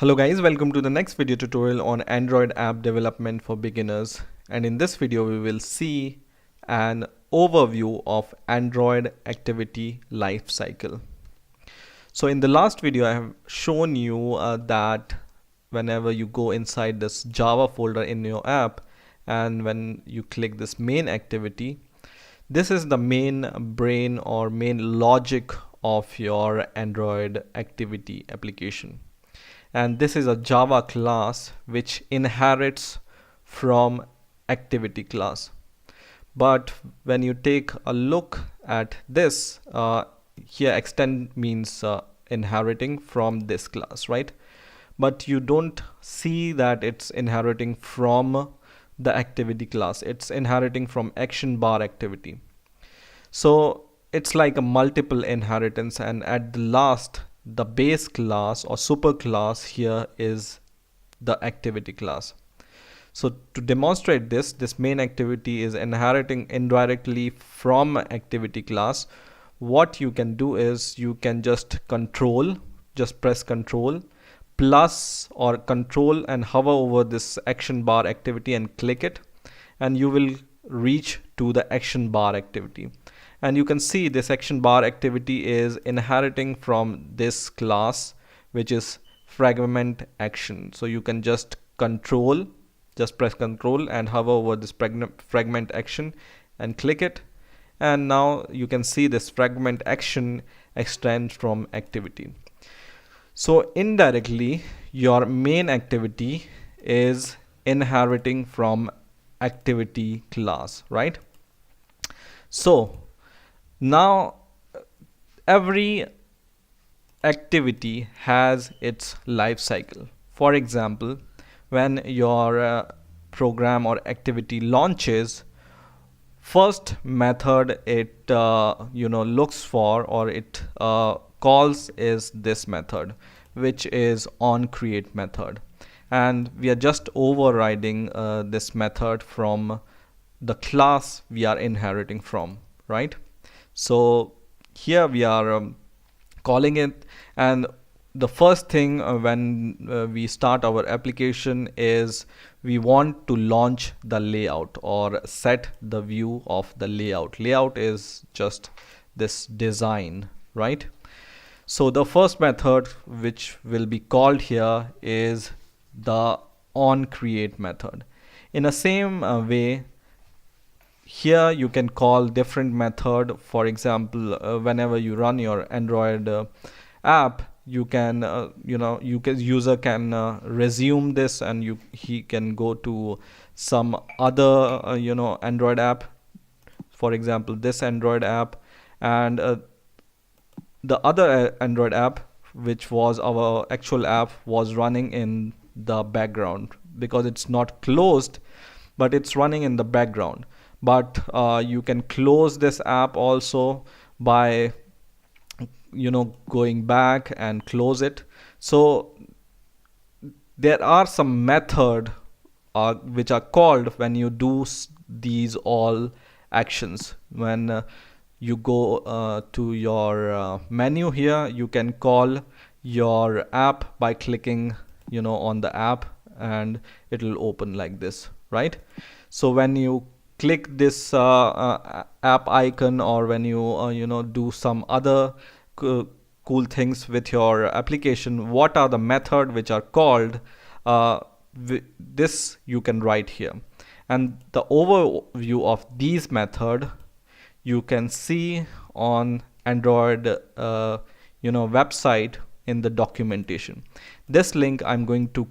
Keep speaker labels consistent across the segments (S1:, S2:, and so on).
S1: Hello guys, welcome to the next video tutorial on Android app development for beginners. And in this video we will see an overview of Android Activity Lifecycle. So in the last video I have shown you that whenever you go inside this Java folder in your app and when you click this main activity, this is the main brain or main logic of your Android activity application. And this is a Java class which inherits from activity class. But when you take a look at this, here extend means inheriting from this class, right? But you don't see that it's inheriting from the activity class. It's inheriting from action bar activity. So it's like a multiple inheritance, and at the last the base class or super class here is the activity class. So to demonstrate this main activity is inheriting indirectly from activity class. What you can do is you can just press control plus or control and hover over this action bar activity and click it, and you will reach to the action bar activity. And you can see this action bar activity is inheriting from this class, which is fragment action. So you can just press control and hover over this fragment action and click it. And now you can see this fragment action extends from activity. So indirectly, your main activity is inheriting from activity class, right? So now every activity has its life cycle. For example, when your program or activity launches, first method it looks for or it calls is this method, which is onCreate method, and we are just overriding this method from the class we are inheriting from, right? So here we are calling it, and the first thing when we start our application is we want to launch the layout or set the view of the layout. Layout is just this design, right? So the first method which will be called here is the onCreate method. In the same way, here you can call different method. For example, whenever you run your Android app, you can user can resume this, and he can go to some other Android app, for example this Android app, and the other Android app, which was our actual app, was running in the background because it's not closed, but it's running in the background. But you can close this app also by going back and close it. So there are some method which are called when you do these all actions. When you go to your menu here, you can call your app by clicking on the app, and it will open like this, right? So when you click this app icon, or when you do some other cool things with your application, what are the method which are called, this you can write here. And the overview of these method you can see on Android website in the documentation. This link I'm going to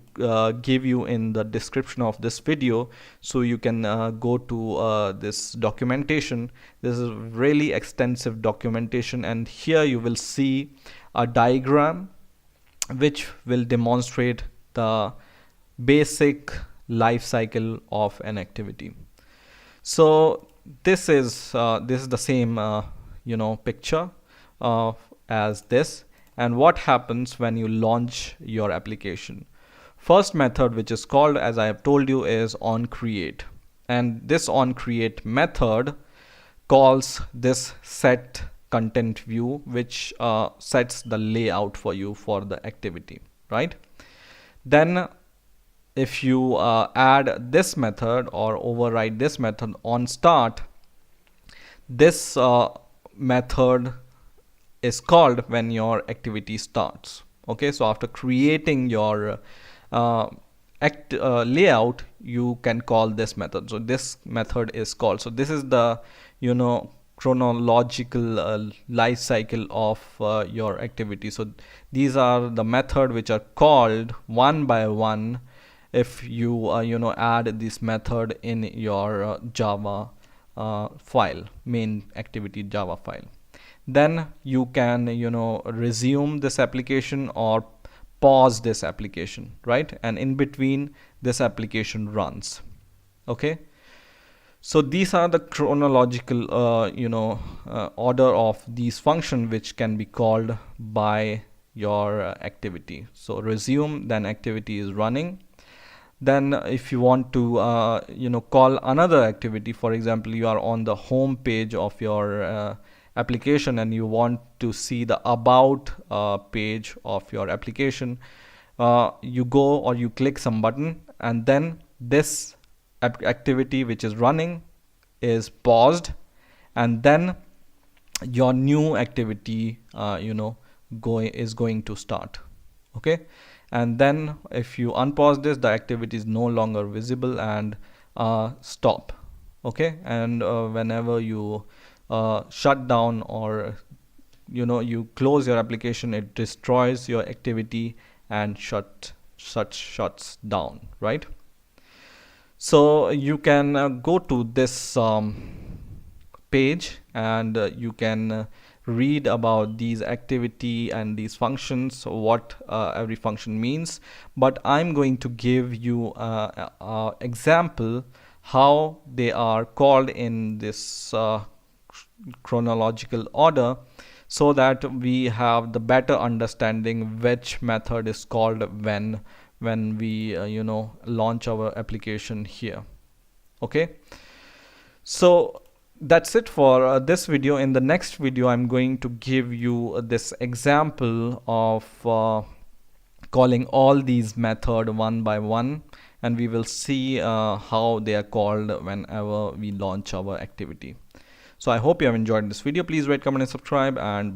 S1: give you in the description of this video, so you can go to this documentation. This is really extensive documentation, and here you will see a diagram which will demonstrate the basic life cycle of an activity. So this is the same picture as this. And what happens when you launch your application? First method which is called, as I have told you, is onCreate, and this onCreate method calls this set content view, which sets the layout for you for the activity, right? Then if you add this method or override this method on start, this method is called when your activity starts. Okay, so after creating your layout, you can call this method. So this method is called. So this is the chronological life cycle of your activity. So these are the method which are called one by one if you add this method in your Java file, main activity Java file. Then you can resume this application or pause this application, right? And in between, this application runs. Okay, so these are the chronological order of these function which can be called by your activity. So resume, then activity is running. Then if you want to call another activity, for example, you are on the home page of your application and you want to see the about page of your application, you go or you click some button, and then this activity which is running is paused, and then your new activity is going to start. Okay, and then if you unpause this, the activity is no longer visible and stop. Okay, and whenever you shut down or you close your application, it destroys your activity and shuts down, right? So you can go to this page and you can read about these activity and these functions, what every function means. But I'm going to give you an example how they are called in this chronological order, so that we have the better understanding which method is called when we launch our application here. Okay, so that's it for this video. In the next video, I'm going to give you this example of calling all these method one by one, and we will see how they are called whenever we launch our activity. So I hope you have enjoyed this video. Please rate, comment and subscribe, and